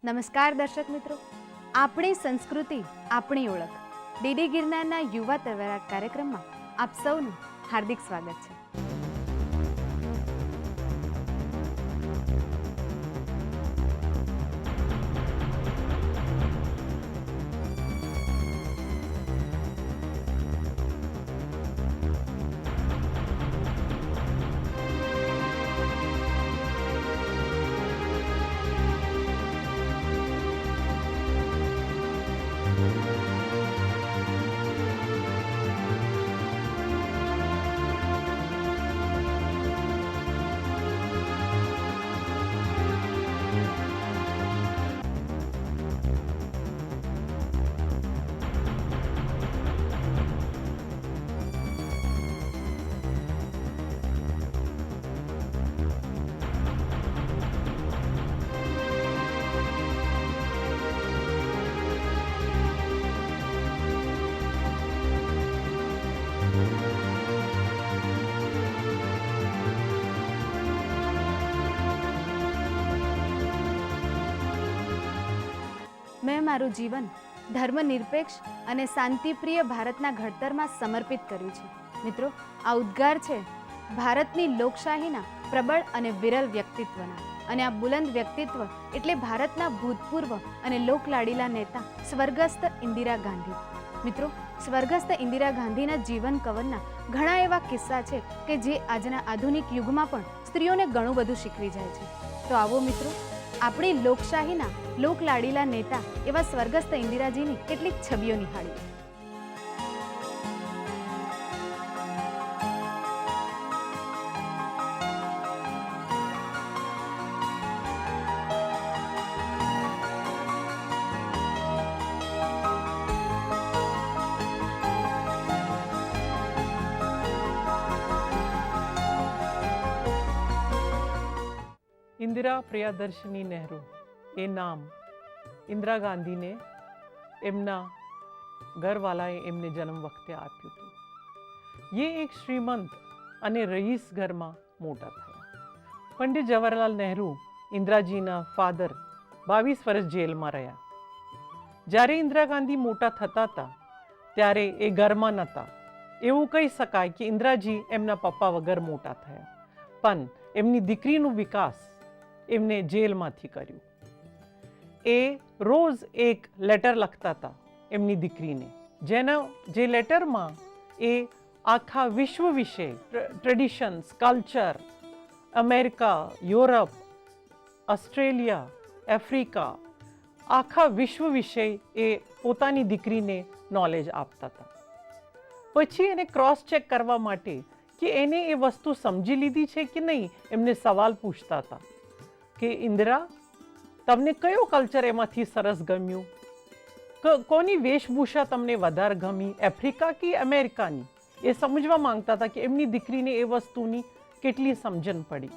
નમસ્કાર દર્શક મિત્રો, આપણી સંસ્કૃતિ આપણી ઓળખ ડીડી ગિરનારના યુવા તહેવાર કાર્યક્રમમાં આપ સૌનું હાર્દિક સ્વાગત છે. મેં મારું જીવન ધર્મનિરપેક્ષ અને શાંતિપ્રિય ભારતના ઘડતરમાં સમર્પિત કર્યું છે. મિત્રો, આ ઉદ્ગાર છે ભારતની લોકશાહીના પ્રબળ અને વિરલ વ્યક્તિત્વના. અને આ બુલંદ વ્યક્તિત્વ એટલે ભારતના ભૂતપૂર્વ અને લોકલાડીલા નેતા સ્વર્ગસ્થ ઇન્દિરા ગાંધી. મિત્રો, સ્વર્ગસ્થ ઇન્દિરા ગાંધીના જીવન કવનના ઘણા એવા કિસ્સા છે કે જે આજના આધુનિક યુગમાં પણ સ્ત્રીઓને ઘણું બધું શીખવી જાય છે. તો આવો મિત્રો, આપણી લોકશાહીના લોકલાડીલા નેતા એવા સ્વર્ગસ્થ ઇન્દિરાજીની કેટલીક છબીઓ નિહાળીએ. ઇન્દિરા પ્રિયદર્શિની નહેરુ એ નામ ઇન્દિરા ગાંધીને એમના ઘરવાલાએ એમને જન્મ વખતે આપ્યું હતું. એ એક શ્રીમંત અને રઈસ ઘરમાં મોટા થયા. પંડિત જવાહરલાલ નહેરુ ઇન્દિરાજીના ફાધર 22 વર્ષ જેલમાં રહ્યા. જ્યારે ઇન્દિરા ગાંધી મોટા થતા હતા ત્યારે એ ઘરમાં નહોતા. એવું કહી શકાય કે ઇન્દિરાજી એમના પપ્પા વગર મોટા થયા, પણ એમની દીકરીનું વિકાસ એમને જેલમાંથી કર્યું. એ રોજ એક લેટર લખતા હતા એમની દીકરીને, જે લેટરમાં એ આખા વિશ્વ વિશે, traditions, culture, America, Europe, Australia, Africa, આખા વિશ્વ વિશે એ પોતાની દીકરીને નોલેજ આપતા હતા. પછી એને ક્રોસ ચેક કરવા માટે કે એને એ વસ્તુ સમજી લીધી છે કે નહીં, એમને સવાલ પૂછતા હતા કે ઇન્દિરા, તમને કયો કલ્ચર એમાંથી સરસ ગમ્યું? કોની વેશભૂષા તમને વધારે ગમી, આફ્રિકા કે અમેરિકાની? એ સમજવા માંગતા હતા કે એમની દીકરીને એ વસ્તુની કેટલી સમજણ પડી.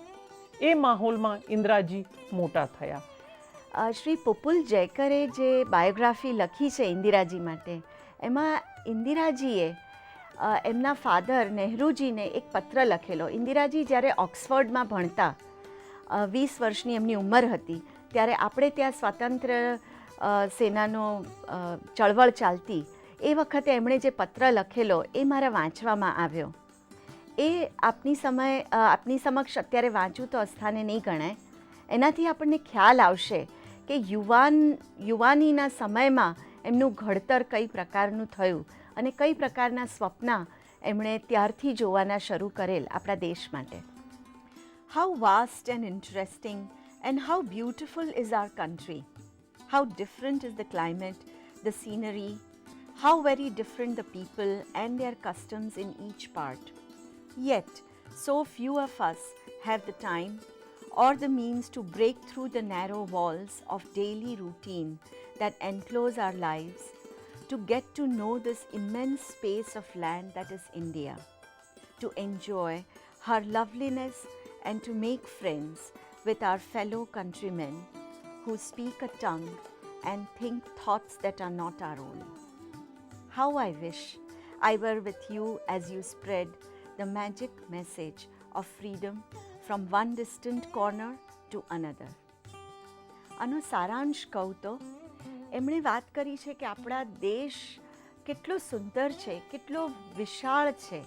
એ માહોલમાં ઇન્દિરાજી મોટા થયા. શ્રી પુપુલ જયકરે જે બાયોગ્રાફી લખી છે ઇન્દિરાજી માટે, એમાં ઇન્દિરાજીએ એમના ફાધર નહેરુજીને એક પત્ર લખેલો. ઇન્દિરાજી જ્યારે ઓક્સફર્ડમાં ભણતા, 20 વર્ષની એમની ઉંમર હતી, ત્યારે આપણે ત્યાં સ્વાતંત્ર્ય સેનાનો ચળવળ ચાલતી. એ વખતે એમણે જે પત્ર લખેલો એ મારા વાંચવામાં આવ્યો. એ આપની સમક્ષ અત્યારે વાંચું તો અસ્થાને નહીં ગણાય. એનાથી આપણને ખ્યાલ આવશે કે યુવાનીના સમયમાં એમનું ઘડતર કઈ પ્રકારનું થયું અને કઈ પ્રકારના સ્વપ્ન એમણે ત્યારથી જોવાના શરૂ કરેલ આપણા દેશ માટે. How vast and interesting and how beautiful is our country. How different is the climate, the scenery, how very different the people and their customs in each part. Yet, so few of us have the time or the means to break through the narrow walls of daily routine that enclose our lives to get to know this immense space of land that is India, to enjoy her loveliness and to make friends with our fellow countrymen who speak a tongue and think thoughts that are not our own. How I wish I were with you as you spread the magic message of freedom from one distant corner to another. આનો સારાંશ કહું તો એમણે વાત કરી છે કે આપણા દેશ કેટલો સુંદર છે, કેટલો વિશાળ છે,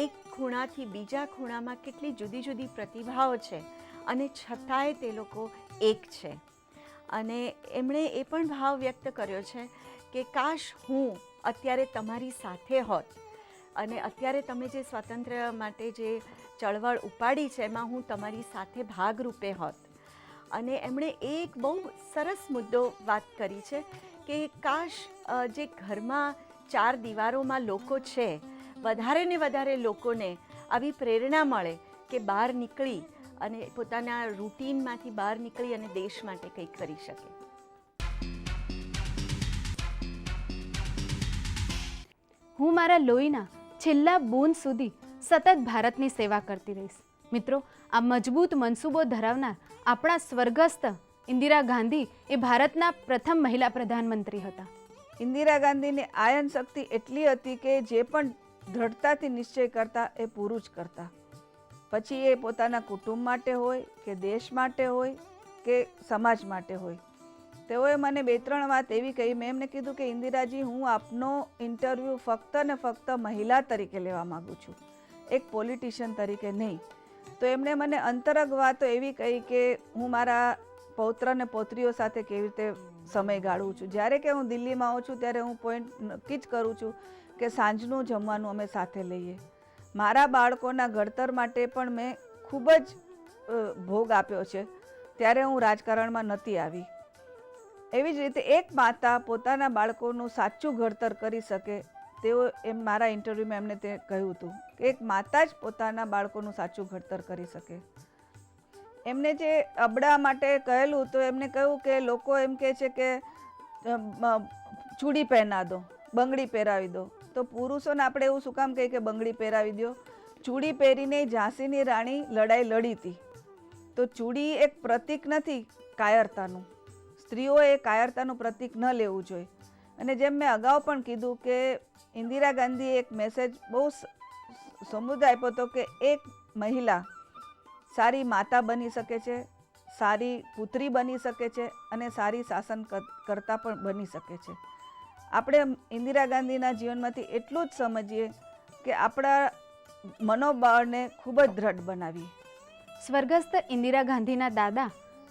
એક ખૂણાથી બીજા ખૂણામાં કેટલી જુદી જુદી પ્રતિભાઓ છે અને છતાંય તે લોકો એક છે. અને એમણે એ પણ ભાવ વ્યક્ત કર્યો છે કે કાશ હું અત્યારે તમારી સાથે હોત અને અત્યારે તમે જે સ્વાતંત્ર્ય માટે જે ચળવળ ઉપાડી છે એમાં હું તમારી સાથે ભાગરૂપે હોત. અને એમણે એક બહુ સરસ મુદ્દો વાત કરી છે કે કાશ જે ઘરમાં 4 દિવારોમાં લોકો છે, વધારે ને વધારે લોકોને આવી પ્રેરણા મળે કે બહાર નીકળી અને પોતાના રૂટીનમાંથી બહાર નીકળી અને દેશ માટે કંઈક કરી શકે. હું મારા લોહીના છેલ્લા બૂંદ સુધી સતત ભારતની સેવા કરતી રહીશ. મિત્રો, આ મજબૂત મનસૂબો ધરાવનાર આપણા સ્વર્ગસ્થ ઇન્દિરા ગાંધી એ ભારતના પ્રથમ મહિલા પ્રધાનમંત્રી હતા. ઇન્દિરા ગાંધીની આયન શક્તિ એટલી હતી કે જે પણ દ્રઢતાથી નિશ્ચય કરતા એ પૂરું જ કરતા. પછી એ પોતાના કુટુંબ માટે હોય કે દેશ માટે હોય કે સમાજ માટે હોય. તેઓએ મને 2-3 વાત એવી કહી. મેં એમને કીધું કે ઇન્દિરાજી, હું આપનો ઇન્ટરવ્યૂ ફક્ત ને ફક્ત મહિલા તરીકે લેવા માગું છું, એક પોલિટિશિયન તરીકે નહીં. તો એમણે મને અંતરંગ વાતો એવી કહી કે હું મારા પૌત્ર ને પૌત્રીઓ સાથે કેવી રીતે સમય ગાળું છું. જ્યારે કે હું દિલ્હીમાં આવું છું ત્યારે હું પોઈન્ટ નક્કી જ કરું છું કે સાંજનું જમવાનું અમે સાથે લઈએ. મારા બાળકોના ઘડતર માટે પણ મેં ખૂબ જ ભોગ આપ્યો છે. ત્યારે હું રાજકારણમાં નહોતી આવી. એવી જ રીતે એક માતા પોતાના બાળકોનું સાચું ઘડતર કરી શકે તેઓ એમ મારા ઇન્ટરવ્યૂમાં એમને તે કહ્યું હતું કે એક માતા જ પોતાના બાળકોનું સાચું ઘડતર કરી શકે. એમને જે અબડા માટે કહેલું તો એમને કહ્યું કે લોકો એમ કહે છે કે ચૂડી પહેરા દો, બંગડી પહેરાવી દો. તો પુરુષોને આપણે એવું શું કામ કહીએ કે બંગડી પહેરાવી દો? ચૂડી પહેરીને ઝાંસીની રાણી લડાઈ લડી હતી. તો ચૂડી એક પ્રતીક નથી કાયરતાનું. સ્ત્રીઓએ કાયરતાનું પ્રતીક ન લેવું જોઈએ. અને જેમ મેં અગાઉ પણ કીધું કે ઇન્દિરા ગાંધીએ એક મેસેજ બહુ સમૃદ્ધ આપ્યો હતો કે એક મહિલા સારી માતા બની શકે છે, સારી પુત્રી બની શકે છે અને સારી શાસન કરતા પણ બની શકે છે. આપણે ઇન્દિરા ગાંધીના જીવનમાંથી એટલું જ સમજીએ કે આપણા મનોબળને ખૂબ જ દ્રઢ બનાવીએ. સ્વર્ગસ્થ ઇન્દિરા ગાંધીના દાદા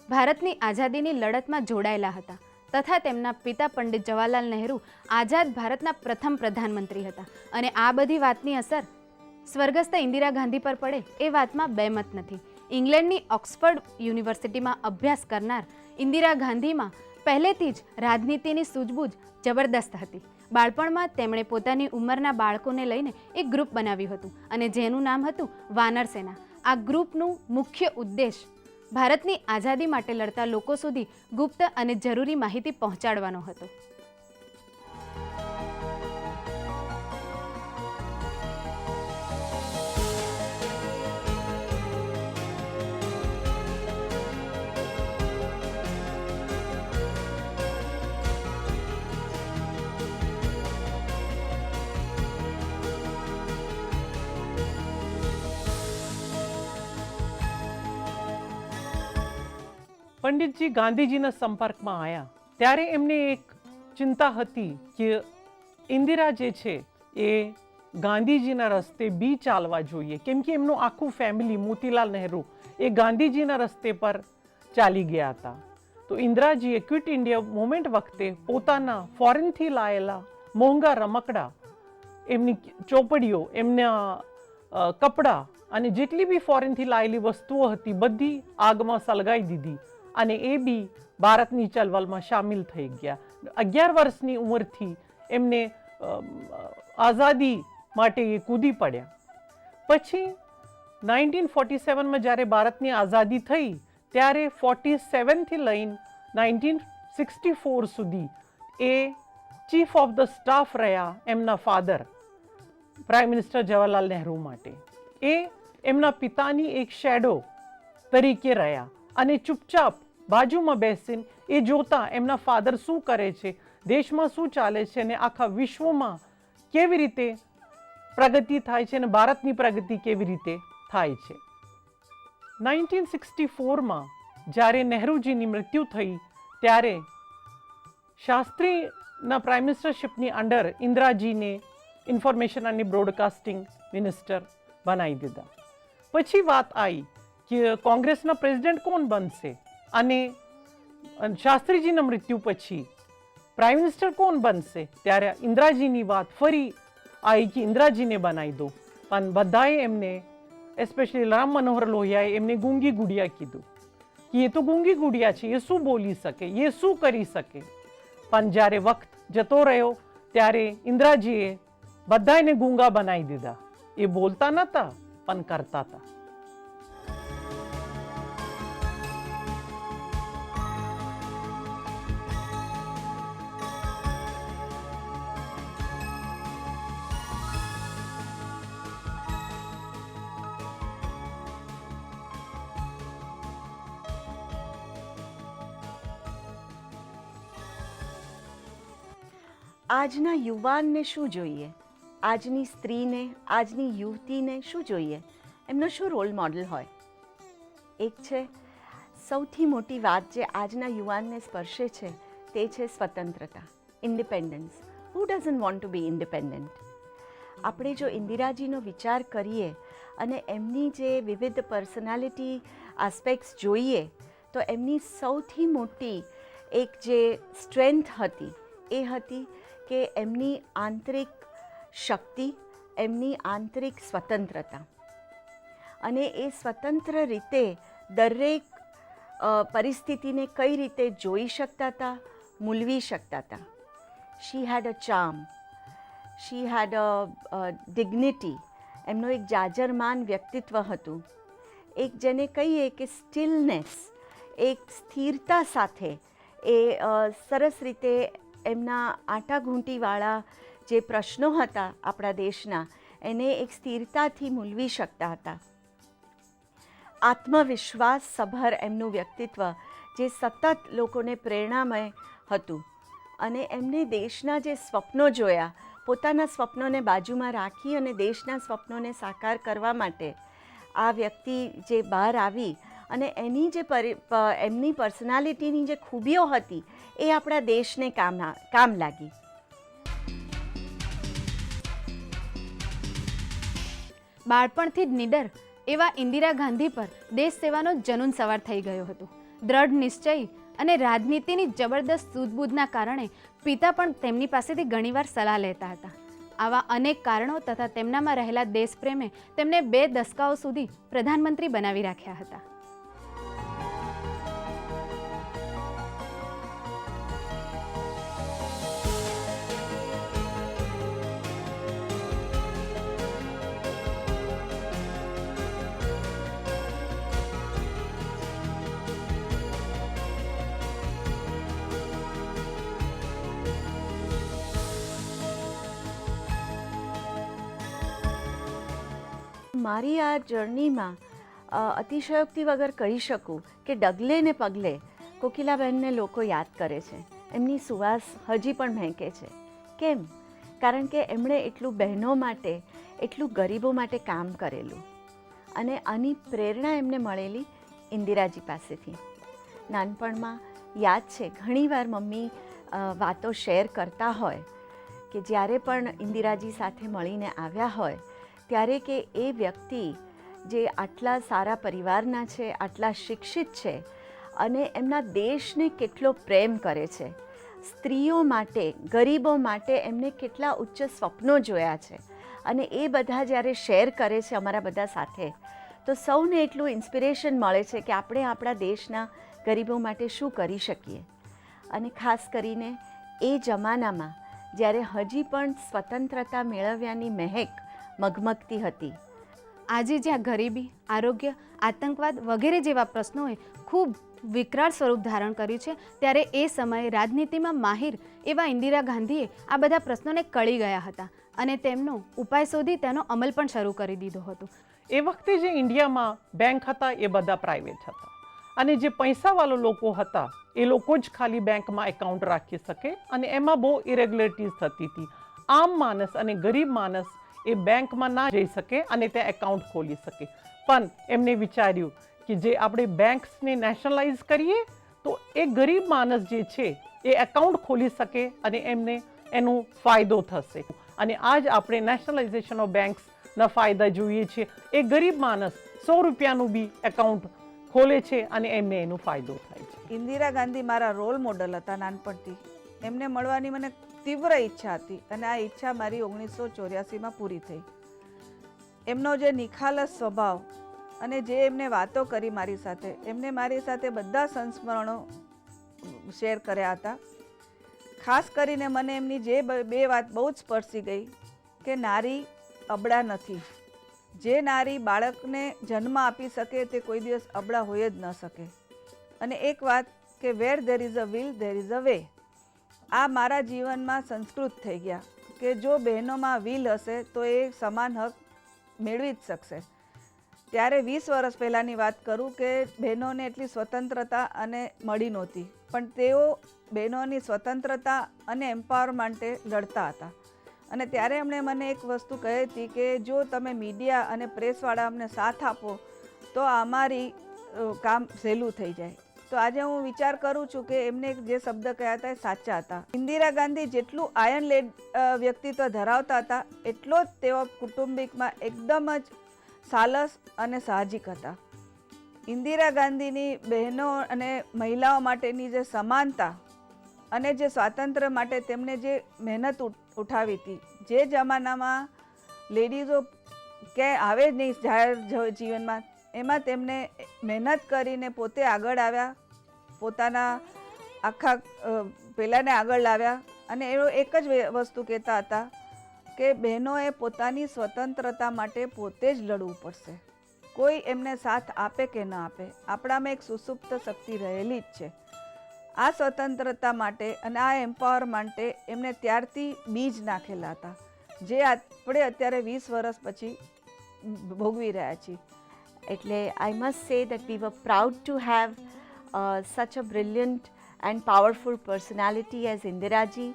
ભારતની આઝાદીની લડતમાં જોડાયેલા હતા તથા તેમના પિતા પંડિત જવાહરલાલ નહેરુ આઝાદ ભારતના પ્રથમ પ્રધાનમંત્રી હતા. અને આ બધી વાતની અસર સ્વર્ગસ્થ ઇન્દિરા ગાંધી પર પડે એ વાતમાં બેમત નથી. ઇંગ્લેન્ડની ઓક્સફર્ડ યુનિવર્સિટીમાં અભ્યાસ કરનાર ઇન્દિરા ગાંધીમાં પહેલેથી જ રાજનીતિની સૂઝબૂઝ જબરદસ્ત હતી. બાળપણમાં તેમણે પોતાની ઉંમરના બાળકોને લઈને એક ગ્રુપ બનાવ્યું હતું અને જેનું નામ હતું વાનર સેના. આ ગ્રુપનું મુખ્ય ઉદ્દેશ ભારતની આઝાદી માટે લડતા લોકો સુધી ગુપ્ત અને જરૂરી માહિતી પહોંચાડવાનો હતો. પંડિતજી ગાંધીજીના સંપર્કમાં આવ્યા ત્યારે એમને એક ચિંતા હતી કે ઇન્દિરા જે છે એ ગાંધીજીના રસ્તે બી ચાલવા જોઈએ, કેમ કે એમનું આખું ફેમિલી મોતીલાલ નહેરુ એ ગાંધીજીના રસ્તે પર ચાલી ગયા હતા. તો ઇન્દિરાજીએ ક્વિટ ઇન્ડિયા મુવમેન્ટ વખતે પોતાના ફોરેનથી લાયેલા મોંઘા રમકડા, એમની ચોપડીઓ, એમના કપડાં અને જેટલી બી ફોરેનથી લાયેલી વસ્તુઓ હતી બધી આગમાં સળગાવી દીધી અને એ બી ભારતની ચળવળમાં સામેલ થઈ ગયા. 11 વર્ષની ઉંમરથી એમને આઝાદી માટે એ કૂદી પડ્યા. પછી 1947માં જ્યારે ભારતની આઝાદી થઈ ત્યારે 47થી લઈને 1964 સુધી એ ચીફ ઓફ ધ સ્ટાફ રહ્યા એમના father prime minister Jawaharlal Nehru માટે. એ એમના પિતાની એક શેડો તરીકે રહ્યા અને ચૂપચાપ બાજુમાં બેસીને એ જોતા એમના ફાધર શું કરે છે, દેશમાં શું ચાલે છે અને આખા વિશ્વમાં કેવી રીતે પ્રગતિ થાય છે અને ભારતની પ્રગતિ કેવી રીતે થાય છે. 1964માં જ્યારે નહેરુજીની મૃત્યુ થઈ ત્યારે શાસ્ત્રીના પ્રાઇમ મિનિસ્ટરશિપની અંડર ઇન્દિરાજીને ઇન્ફોર્મેશન અને બ્રોડકાસ્ટિંગ મિનિસ્ટર બનાવી દીધા. પછી વાત આવી કે કોંગ્રેસના પ્રેસિડેન્ટ કોણ બનશે, અને શાસ્ત્રીજીના મૃત્યુ પછી પ્રાઇમ મિનિસ્ટર કોણ બનશે, ત્યારે ઇન્દિરાજીની વાત ફરી આવી કે ઇન્દિરાજીને બનાવી દો. પણ બધાએ એમને, એસ્પેશિયલી રામ મનોહર લોહિયાએ એમને ગૂંગી ગુડિયા કીધું કે એ તો ગૂંગી ગુડિયા છે, એ શું બોલી શકે, એ શું કરી શકે. પણ જ્યારે વખત જતો રહ્યો ત્યારે ઇન્દિરાજીએ બધાને ગૂંગા બનાવી દીધા. એ બોલતા નહોતા પણ કરતા હતા. આજના યુવાનને શું જોઈએ, આજની સ્ત્રીને, આજની યુવતીને શું જોઈએ, એમનો શું રોલ મોડલ હોય? એક છે સૌથી મોટી વાત જે આજના યુવાનને સ્પર્શે છે, તે છે સ્વતંત્રતા, independence. Who doesn't want to be independent? આપણે જો ઇન્દિરાજીનો વિચાર કરીએ અને એમની જે વિવિધ પર્સનાલિટી આસ્પેક્ટ્સ જોઈએ, તો એમની સૌથી મોટી એક જે સ્ટ્રેન્થ હતી એ હતી કે એમની આંતરિક શક્તિ, એમની આંતરિક સ્વતંત્રતા. અને એ સ્વતંત્ર રીતે દરેક પરિસ્થિતિને કઈ રીતે જોઈ શકતા હતા, મૂલવી શકતા હતા. શી હેડ અ ચાર્મ, શી હેડ અ ડિગ્નિટી. એમનું એક જાજરમાન વ્યક્તિત્વ હતું. એક જેને કહીએ કે સ્ટીલનેસ, એક સ્થિરતા સાથે એ સરસ રીતે એમના આંટાઘૂંટીવાળા જે પ્રશ્નો હતા આપણા દેશના, એને એક સ્થિરતાથી મૂલવી શકતા હતા. આત્મવિશ્વાસ સભર એમનું વ્યક્તિત્વ જે સતત લોકોને પ્રેરણામય હતું. અને એમને દેશના જે સ્વપ્નો જોયા, પોતાના સ્વપ્નોને બાજુમાં રાખી અને દેશના સ્વપ્નોને સાકાર કરવા માટે આ વ્યક્તિ જે બહાર આવી અને એની જે એમની પર્સનાલિટીની જે ખૂબીઓ હતી એ આપણા દેશને કામ લાગી. બાળપણથી જ નિડર એવા ઇન્દિરા ગાંધી પર દેશ સેવાનો જનૂન સવાર થઈ ગયો હતો. દ્રઢ નિશ્ચય અને રાજનીતિની જબરદસ્ત સૂઝબૂઝના કારણે પિતા પણ તેમની પાસેથી ઘણીવાર સલાહ લેતા હતા. આવા અનેક કારણો તથા તેમનામાં રહેલા દેશપ્રેમે તેમને 2 દશકાઓ સુધી પ્રધાનમંત્રી બનાવી રાખ્યા હતા. મારી આ જર્નીમાં અતિશયોક્તિ વગર કહી શકું કે ડગલે ને પગલે કોકિલાબેનને લોકો યાદ કરે છે. એમની સુવાસ હજી પણ મહેકે છે. કેમ? કારણ કે એમણે એટલું બહેનો માટે, એટલું ગરીબો માટે કામ કરેલું. અને આની પ્રેરણા એમને મળેલી ઇન્દિરાજી પાસેથી. નાનપણમાં યાદ છે, ઘણીવાર મમ્મી વાતો શેર કરતા હોય કે જ્યારે પણ ઇન્દિરાજી સાથે મળીને આવ્યા હોય ત્યારે કે એ વ્યક્તિ જે આટલા સારા પરિવારના છે, આટલા શિક્ષિત છે અને એમના દેશને કેટલો પ્રેમ કરે છે, સ્ત્રીઓ માટે, ગરીબો માટે એમને કેટલા ઉચ્ચ સ્વપ્નો જોયા છે, અને એ બધા જ્યારે શેર કરે છે અમારા બધા સાથે, તો સૌને એટલું ઇન્સ્પિરેશન મળે છે કે આપણે આપણા દેશના ગરીબો માટે શું કરી શકીએ. અને ખાસ કરીને એ જમાનામાં જ્યારે હજી પણ સ્વતંત્રતા મેળવ્યાની મહેક મગમગતી હતી. આજે જ્યાં ગરીબી, આરોગ્ય, આતંકવાદ વગેરે જેવા પ્રશ્નોએ ખૂબ વિકરાળ સ્વરૂપ ધારણ કર્યું છે, ત્યારે એ સમયે રાજનીતિમાં માહિર એવા ઇન્દિરા ગાંધીએ આ બધા પ્રશ્નોને કળી ગયા હતા અને તેમનો ઉપાય શોધી તેનો અમલ પણ શરૂ કરી દીધો હતો. એ વખતે જે ઇન્ડિયામાં બેંક હતા એ બધા પ્રાઇવેટ હતા, અને જે પૈસાવાળા લોકો હતા એ લોકો જ ખાલી બેંકમાં એકાઉન્ટ રાખી શકે, અને એમાં બહુ ઇરેગ્યુલેરિટીઝ થતી હતી. આમ માણસ અને ગરીબ માણસ એ બેંકમાં ના જઈ શકે અને ત્યાં એકાઉન્ટ ખોલી શકે. પણ એમને વિચાર્યું કે જે આપણે બેંક્સને નેશનલાઇઝ કરીએ તો એ ગરીબ માણસ જે છે એ એકાઉન્ટ ખોલી શકે અને એમને એનો ફાયદો થશે. અને આજ આપણે નેશનલાઇઝેશન ઓફ બેંક્સના ફાયદા જોઈએ છીએ. એ ગરીબ માણસ 100 રૂપિયાનું બી એકાઉન્ટ ખોલે છે અને એમને એનો ફાયદો થાય છે. ઇન્દિરા ગાંધી મારા રોલ મોડલ હતા નાનપણથી. એમને મળવાની મને તીવ્ર ઈચ્છા હતી અને આ ઈચ્છા મારી 1984માં પૂરી થઈ. એમનો જે નિખાલસ સ્વભાવ અને જે એમને વાતો કરી મારી સાથે, એમને મારી સાથે બધા સંસ્મરણો શેર કર્યા હતા. ખાસ કરીને મને એમની જે બે વાત બહુ જ સ્પર્શી ગઈ કે નારી અબળા નથી. જે નારી બાળકને જન્મ આપી શકે તે કોઈ દિવસ અબળા હોય જ ન શકે. અને એક વાત કે where there is a will there is a way. આ મારા જીવનમાં સંસ્કૃત થઈ ગયા કે જો બહેનોમાં વિલ હશે તો એ સમાન હક મેળવી જ શકશે. ત્યારે 20 વર્ષ પહેલાંની વાત કરું કે બહેનોને એટલી સ્વતંત્રતા અને મળી નહોતી, પણ તેઓ બહેનોની સ્વતંત્રતા અને એમ્પાવર માટે લડતા હતા. અને ત્યારે એમણે મને એક વસ્તુ કહી હતી કે જો તમે મીડિયા અને પ્રેસવાળા અમને સાથ આપો તો અમારી કામ સહેલું થઈ જાય. તો આજે હું વિચાર કરું છું કે એમને જે શબ્દ કહ્યા હતા એ સાચા હતા. ઇન્દિરા ગાંધી જેટલું આયન લેડ વ્યક્તિત્વ ધરાવતા હતા એટલો જ તેઓ કુટુંબિકમાં એકદમ જ સાલસ અને સાહજિક હતા. ઇન્દિરા ગાંધીની બહેનો અને મહિલાઓ માટેની જે સમાનતા અને જે સ્વાતંત્ર્ય માટે તેમણે જે મહેનત ઉઠાવી હતી, જે જમાનામાં લેડીઝો ક્યાંય આવે જ નહીં જાહેર જીવનમાં, એમાં તેમને મહેનત કરીને પોતે આગળ આવ્યા, પોતાના આખા પહેલાંને આગળ લાવ્યા. અને એનો એક જ વસ્તુ કહેતા હતા કે બહેનોએ પોતાની સ્વતંત્રતા માટે પોતે જ લડવું પડશે. કોઈ એમને સાથ આપે કે ન આપે, આપણામાં એક સુસુપ્ત શક્તિ રહેલી જ છે. આ સ્વતંત્રતા માટે અને આ એમ્પાવર માટે એમને ત્યારથી બીજ નાખેલા હતા, જે આપણે અત્યારે 20 વર્ષ પછી ભોગવી રહ્યા છીએ. એટલે I must say that we were proud to have such a brilliant and powerful personality as Indiraji,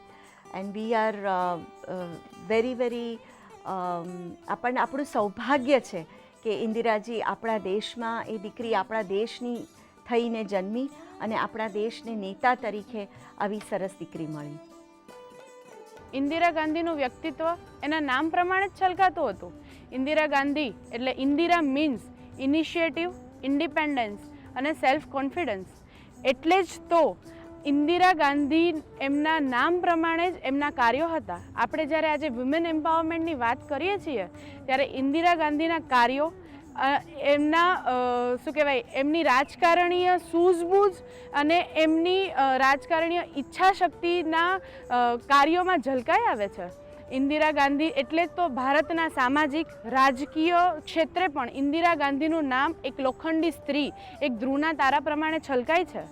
and we are very આપણું સૌભાગ્ય છે કે ઇન્દિરાજી આપણા દેશમાં, એ દીકરી આપણા દેશની થઈને જન્મી અને આપણા દેશને નેતા તરીકે આવી સરસ દીકરી મળી. ઇન્દિરા ગાંધીનું વ્યક્તિત્વ એના નામ પ્રમાણે જ છલકાતું હતું. ઇન્દિરા ગાંધી એટલે ઇન્દિરા મીન્સ ઇનિશિયેટિવ, ઇન્ડિપેન્ડન્સ અને સેલ્ફ કોન્ફિડન્સ. એટલે જ તો ઇન્દિરા ગાંધી એમના નામ પ્રમાણે જ એમના કાર્યો હતા. આપણે જ્યારે આજે વુમેન એમ્પાવરમેન્ટની વાત કરીએ છીએ ત્યારે ઇન્દિરા ગાંધીના કાર્યો, એમના શું કહેવાય, એમની રાજકારણીય સૂઝબૂઝ અને એમની રાજકારણીય ઈચ્છાશક્તિના કાર્યોમાં ઝલકાઈ આવે છે. ઇન્દિરા ગાંધી એટલે તો ભારતના સામાજિક રાજકીય ક્ષેત્રે પણ ઇન્દિરા ગાંધીનું નામ એક લોખંડી સ્ત્રી, એક ધ્રુવના તારા પ્રમાણે છલકાય છે.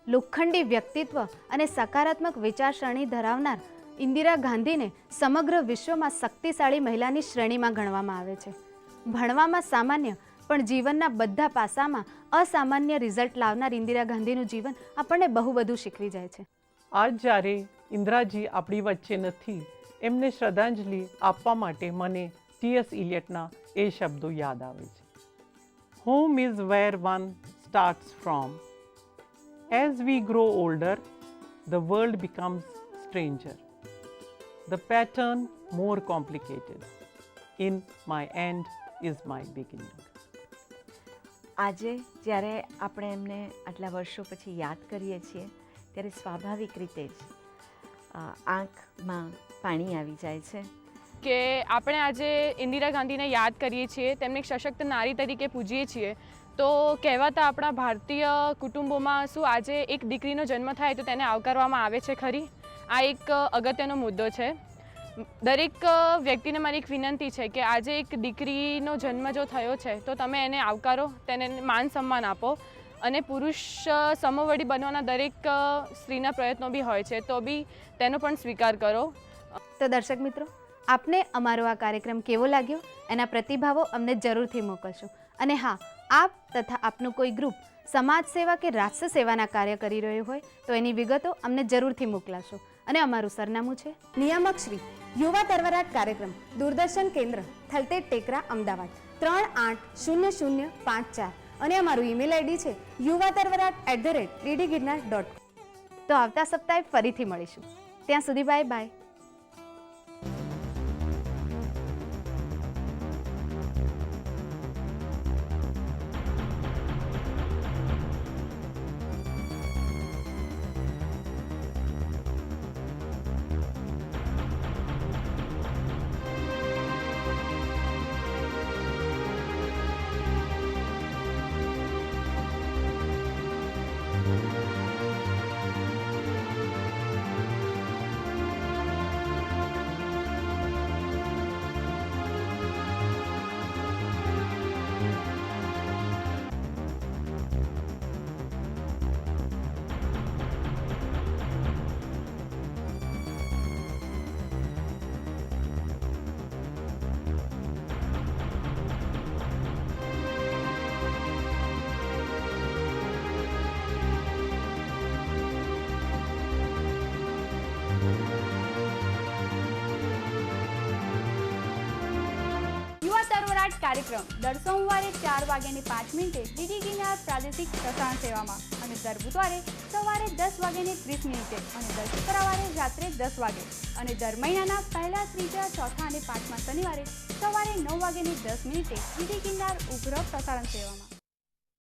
લોખંડી વ્યક્તિત્વ અને સકારાત્મક વિચારસરણી ધરાવનાર ઇન્દિરા ગાંધીને સમગ્ર વિશ્વમાં શક્તિશાળી મહિલાની શ્રેણીમાં ગણવામાં આવે છે. ભણવામાં સામાન્ય પણ જીવનના બધા પાસામાં અસામાન્ય રિઝલ્ટ લાવનાર ઇન્દિરા ગાંધીનું જીવન આપણને બહુ બધું શીખવી જાય છે. આજ જ્યારે ઇન્દિરાજી આપણી વચ્ચે નથી, એમને શ્રદ્ધાંજલિ આપવા માટે મને ટી.એસ. ઇલિયટના એ શબ્દો યાદ આવે છે. Home is wear one starts from. As we grow older, the world becomes stranger. The pattern more complicated. In my end is my beginning. આજે જ્યારે આપણે એમને આટલા વર્ષો પછી યાદ કરીએ છીએ ત્યારે સ્વાભાવિક રીતે જ આંખમાં પાણી આવી જાય છે કે આપણે આજે ઇન્દિરા ગાંધીને યાદ કરીએ છીએ, તેમને એક સશક્ત નારી તરીકે પૂજીએ છીએ. તો કહેવાતા આપણા ભારતીય કુટુંબોમાં શું આજે એક દીકરીનો જન્મ થાય તો તેને આવકારવામાં આવે છે ખરી? આ એક અગત્યનો મુદ્દો છે. દરેક વ્યક્તિને મારી એક વિનંતી છે કે આજે એક દીકરીનો જન્મ જો થયો છે તો તમે એને આવકારો, તેને માન સન્માન આપો. અને પુરુષ સમવડી બનવાના દરેક સ્ત્રીના પ્રયત્નો બી હોય છે, તો બી તેનો પણ સ્વીકાર કરો. તો દર્શક મિત્રો, આપને અમારો આ કાર્યક્રમ કેવો લાગ્યો એના પ્રતિભાવો અમને જરૂરથી મોકલશો. અને હા, આપ તથા આપનું કોઈ ગ્રુપ સમાજ સેવા કે રાષ્ટ્ર સેવાના કાર્ય કરી રહ્યું હોય તો એની વિગતો અમને જરૂરથી મોકલાશો. અને અમારું સરનામું છે નિયામક શ્રી યુવા તરવરાટ કાર્યક્રમ, દૂરદર્શન કેન્દ્ર, થલતેજ ટેકરા, અમદાવાદ 380054 અને અમારું ઈમેલ આઈડી છે yuvatarvarat@ddgirnar.com. તો આવતા સપ્તાહે ફરીથી મળીશું. ત્યાં સુધી બાય બાય. કાર્યક્રમ દર સોમવારે 4:05 ડીડી ગિરનાર પ્રાદેશિક પ્રસારણ સેવામાં અને દર બુધવારે સવારે 10:30 અને દર શુક્રવારે રાત્રે 10 વાગે અને દર મહિનાના પહેલા, ત્રીજા, ચોથા અને પાંચમા શનિવારે સવારે 9:10 ડીડી ગિરનાર ઉપગ્રહ પ્રસારણ સેવામાં.